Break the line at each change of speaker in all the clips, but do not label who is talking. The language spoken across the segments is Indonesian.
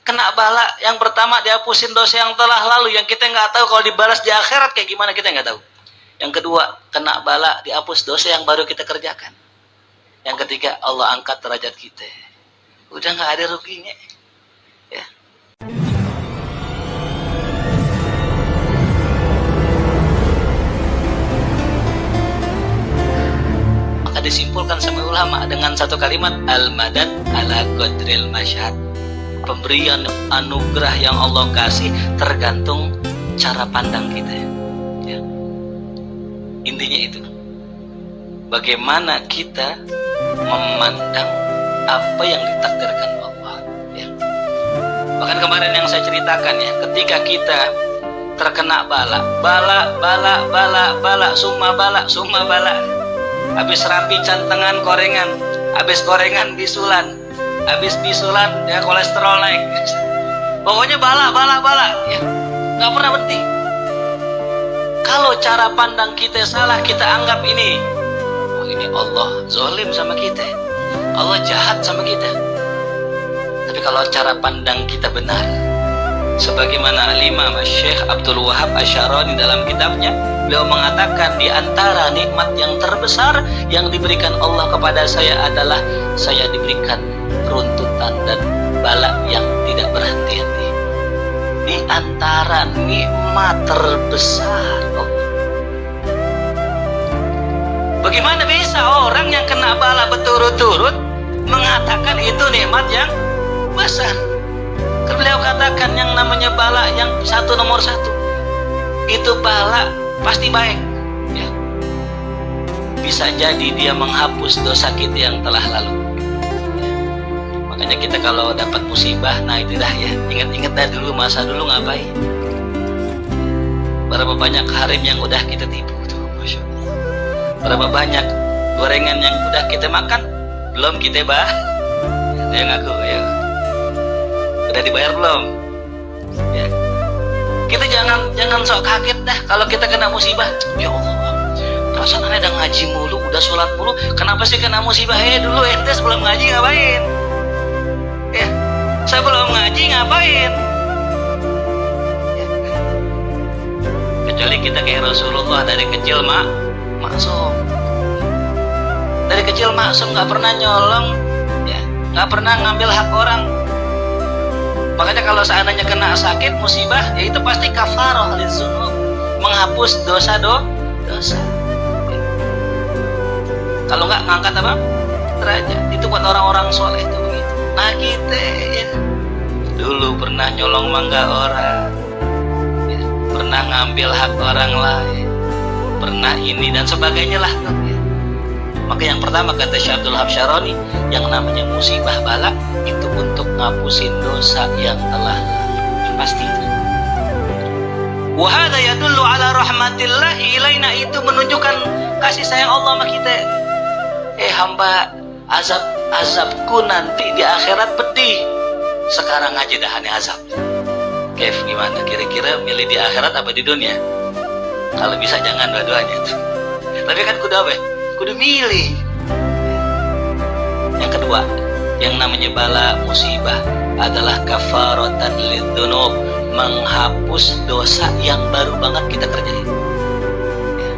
kena bala yang pertama dihapusin dosa yang telah lalu yang kita nggak tahu kalau dibalas di akhirat kayak gimana kita nggak tahu. Yang kedua, kena bala dihapus dosa yang baru kita kerjakan. Yang ketiga, Allah angkat derajat kita. Udah nggak ada ruginya. Ya. Maka disimpulkan sama ulama dengan satu kalimat, al-madad ala qadril masyad. Pemberian anugerah yang Allah kasih tergantung cara pandang kita. Ya. Intinya itu. Bagaimana kita memandang apa yang ditakdirkan Allah. Ya. Bahkan kemarin yang saya ceritakan ya, ketika kita terkena bala, summa bala. Habis rapi cantengan korengan, habis korengan bisulan. Habis bisulan ya kolesterol naik. Pokoknya bala ya. Gak pernah berhenti. Kalau cara pandang kita salah, kita anggap ini, oh ini Allah zalim sama kita, Allah jahat sama kita. Tapi kalau cara pandang kita benar, sebagaimana Imam Syekh Abdul Wahab Asy'arani dalam kitabnya, beliau mengatakan di antara nikmat yang terbesar yang diberikan Allah kepada saya adalah saya diberikan runtutan dan bala yang tidak berhenti-henti. Di antara nikmat terbesar Allah. Bagaimana bisa orang yang kena bala berturut-turut mengatakan itu nikmat yang besar? Beliau katakan yang namanya bala yang nomor satu itu bala pasti baik ya. Bisa jadi dia menghapus dosa kita yang telah lalu. Makanya kita kalau dapat musibah, nah itu dah ya, ingat-ingat dah dulu masa dulu ngapain. Berapa banyak harim yang udah kita tipu tuh, Masya Allah. Berapa banyak gorengan yang udah kita makan, belum kita bayar. Dia ngaku ya. Udah dibayar belum? Ya. Kita jangan sok kaget dah kalau kita kena musibah. Ya Allah, perasaan aneh udah ngaji mulu, udah sholat mulu, kenapa sih kena musibah? Dulu ente sebelum ngaji ngapain? Ya, saya belum ngaji ngapain? Ya. Kecuali kita kayak Rasulullah dari kecil maksum. Dari kecil maksum, nggak pernah nyolong, ya, nggak pernah ngambil hak orang. Makanya kalau seandainya kena sakit musibah, ya itu pasti kafarah lidzunub, menghapus dosa. Ya. Kalau nggak ngangkat apa? Derajat. Itu buat orang-orang soleh itu begitu. Nah kita ya, dulu pernah nyolong mangga orang, ya, pernah ngambil hak orang lain, pernah ini dan sebagainya lah ya. Maka yang pertama kata Syekh Abdul Wahab Asy'arani, yang namanya musibah bala itu untuk ngapusin dosa yang telah pasti itu. Wa hadza yadullu ala rahmatillahi ilaina, itu menunjukkan kasih sayang Allah sama kita. Hamba, azabku nanti di akhirat pedih. Sekarang aja dahannya azab. Kev gimana? Kira-kira milih di akhirat apa di dunia? Kalau bisa jangan dua-duanya tuh. Tapi kan kudu apa? Kudu milih. Yang kedua, yang namanya bala musibah adalah kafaratan lidzunub, menghapus dosa yang baru banget kita kerjain. Ya.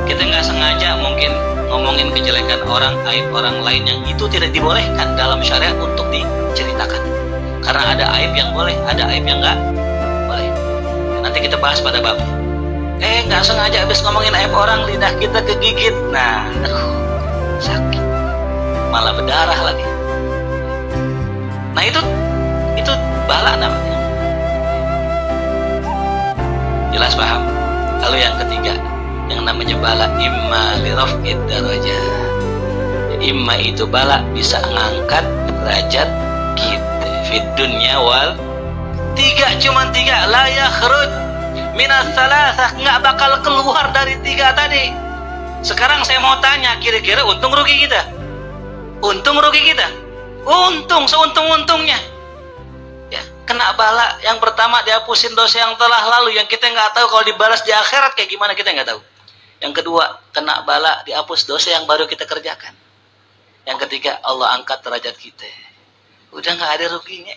Kita nggak sengaja mungkin ngomongin kejelekan orang, aib orang lain yang itu tidak dibolehkan dalam syariat untuk diceritakan. Karena ada aib yang boleh, ada aib yang nggak boleh. Nanti kita bahas pada bab. Nggak sengaja habis ngomongin aib orang, lidah kita kegigit. Nah, aduh, sakit. Malah berdarah lagi. Nah itu bala namanya. Jelas paham? Lalu yang ketiga, yang namanya bala imma li raf'id darajat. Imma itu bala bisa ngangkat derajat kita fid dunya wal cuman tiga la yakhruj minas salasah, nggak bakal keluar dari tiga tadi. Sekarang saya mau tanya, kira-kira untung rugi kita? Untung rugi kita? Untung seuntung-untungnya. Ya, kena bala yang pertama dihapusin dosa yang telah lalu yang kita nggak tahu kalau dibalas di akhirat kayak gimana kita nggak tahu. Yang kedua, kena bala dihapus dosa yang baru kita kerjakan. Yang ketiga, Allah angkat derajat kita. Udah nggak ada ruginya.